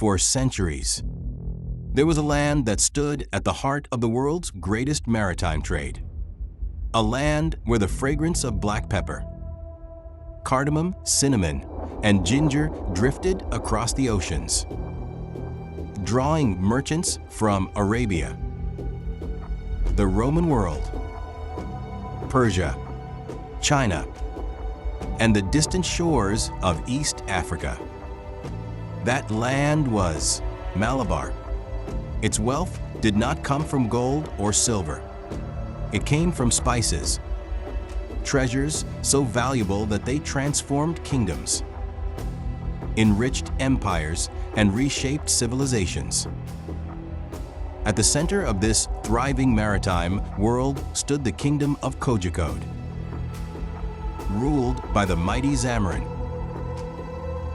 for centuries. There was a land that stood at the heart of the world's greatest maritime trade. A land where the fragrance of black pepper, cardamom, cinnamon, and ginger drifted across the oceans, drawing merchants from Arabia, the Roman world, Persia, China, and the distant shores of East Africa. That land was Malabar. Its wealth did not come from gold or silver. It came from spices, treasures so valuable that they transformed kingdoms, enriched empires, and reshaped civilizations. At the center of this thriving maritime world stood the kingdom of Kozhikode, ruled by the mighty Zamorin.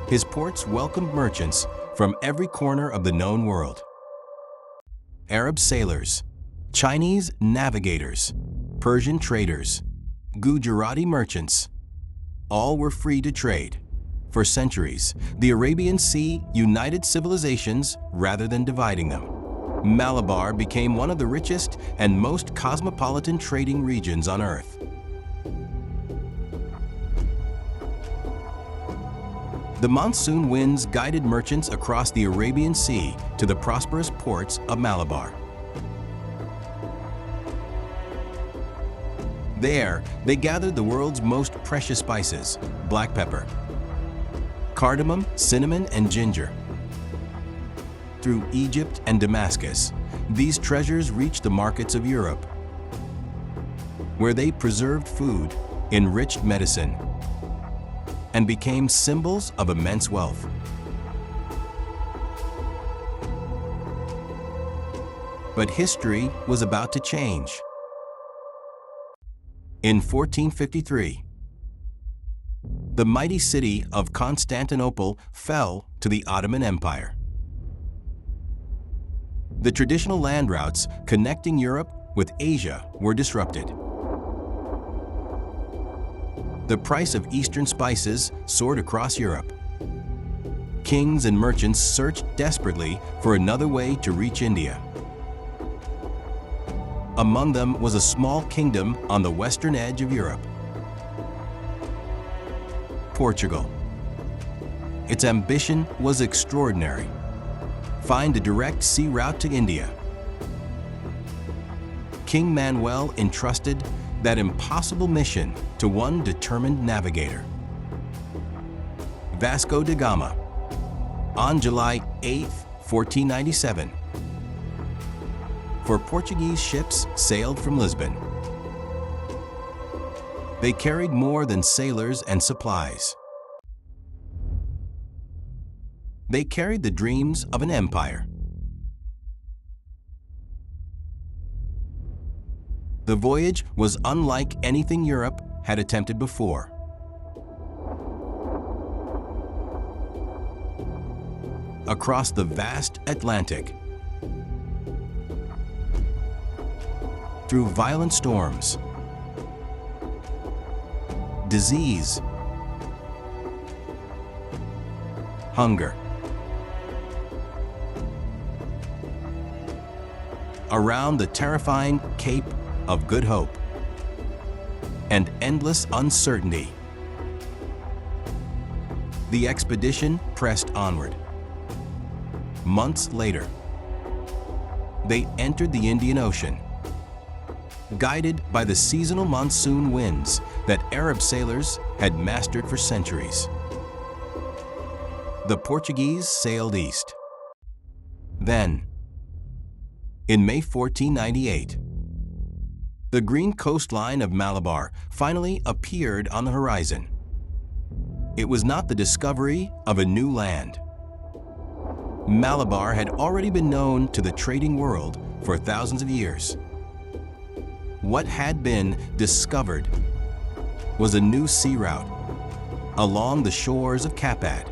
His ports welcomed merchants from every corner of the known world. Arab sailors, Chinese navigators, Persian traders, Gujarati merchants, all were free to trade. For centuries, the Arabian Sea united civilizations rather than dividing them. Malabar became one of the richest and most cosmopolitan trading regions on Earth. The monsoon winds guided merchants across the Arabian Sea to the prosperous ports of Malabar. There, they gathered the world's most precious spices, black pepper, cardamom, cinnamon, and ginger. Through Egypt and Damascus, these treasures reached the markets of Europe, where they preserved food, enriched medicine, and became symbols of immense wealth. But history was about to change. In 1453, the mighty city of Constantinople fell to the Ottoman Empire. The traditional land routes connecting Europe with Asia were disrupted. The price of Eastern spices soared across Europe. Kings and merchants searched desperately for another way to reach India. Among them was a small kingdom on the western edge of Europe, Portugal. Its ambition was extraordinary: find a direct sea route to India. King Manuel entrusted that impossible mission to one determined navigator, Vasco da Gama. On July 8, 1497, four Portuguese ships sailed from Lisbon. They carried more than sailors and supplies. They carried the dreams of an empire. The voyage was unlike anything Europe had attempted before. Across the vast Atlantic, through violent storms, disease, hunger, around the terrifying Cape of Good Hope, and endless uncertainty, the expedition pressed onward. Months later, they entered the Indian Ocean, guided by the seasonal monsoon winds that Arab sailors had mastered for centuries. The Portuguese sailed east. Then, in May 1498, the green coastline of Malabar finally appeared on the horizon. It was not the discovery of a new land. Malabar had already been known to the trading world for thousands of years. What had been discovered was a new sea route along the shores of Kapad.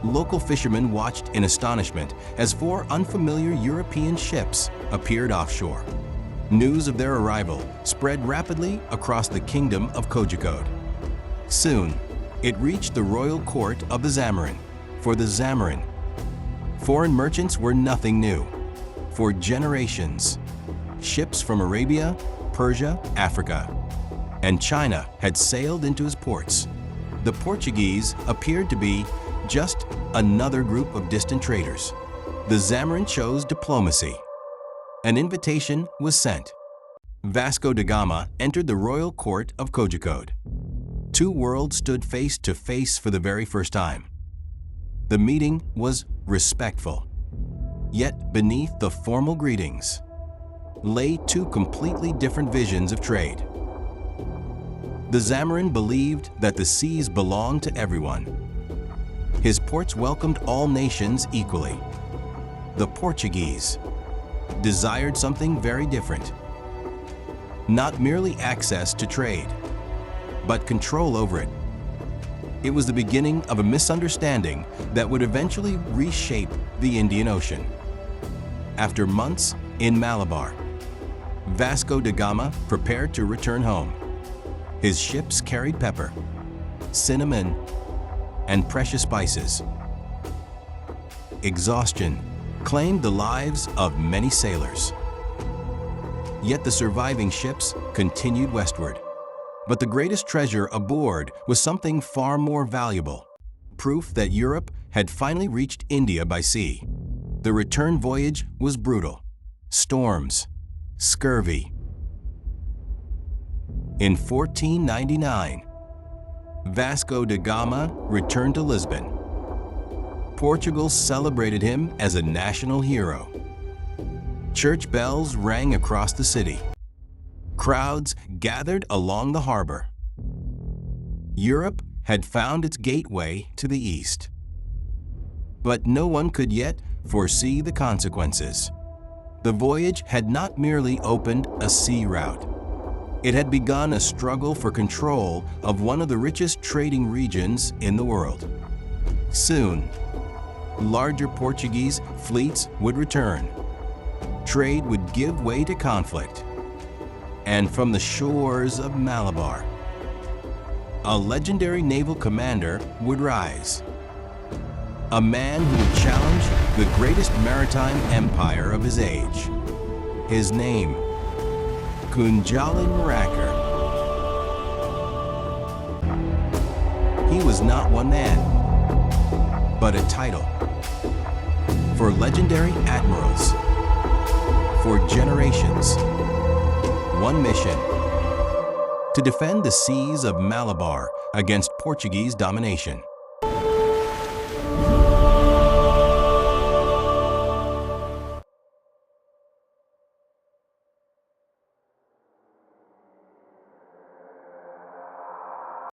Local fishermen watched in astonishment as four unfamiliar European ships appeared offshore. News of their arrival spread rapidly across the kingdom of Kozhikode. Soon, it reached the royal court of the Zamorin, for the Zamorin Foreign merchants were nothing new. For generations, ships from Arabia, Persia, Africa, and China had sailed into his ports. The Portuguese appeared to be just another group of distant traders. The Zamorin chose diplomacy. An invitation was sent. Vasco da Gama entered the royal court of Cojacode. Two worlds stood face to face for the very first time. The meeting was respectful. Yet beneath the formal greetings lay two completely different visions of trade. The Zamorin believed that the seas belonged to everyone. His ports welcomed all nations equally. The Portuguese desired something very different. Not merely access to trade, but control over it. It was the beginning of a misunderstanding that would eventually reshape the Indian Ocean. After months in Malabar, Vasco da Gama prepared to return home. His ships carried pepper, cinnamon, and precious spices. Exhaustion claimed the lives of many sailors. Yet the surviving ships continued westward. But the greatest treasure aboard was something far more valuable: proof that Europe had finally reached India by sea. The return voyage was brutal. Storms, scurvy. In 1499, Vasco da Gama returned to Lisbon. Portugal celebrated him as a national hero. Church bells rang across the city. Crowds gathered along the harbor. Europe had found its gateway to the east. But no one could yet foresee the consequences. The voyage had not merely opened a sea route. It had begun a struggle for control of one of the richest trading regions in the world. Soon, larger Portuguese fleets would return. Trade would give way to conflict. And from the shores of Malabar, a legendary naval commander would rise. A man who would challenge the greatest maritime empire of his age. His name, Kunjali Marakkar. He was not one man, but a title. For legendary admirals, for generations, one mission: to defend the seas of Malabar against Portuguese domination.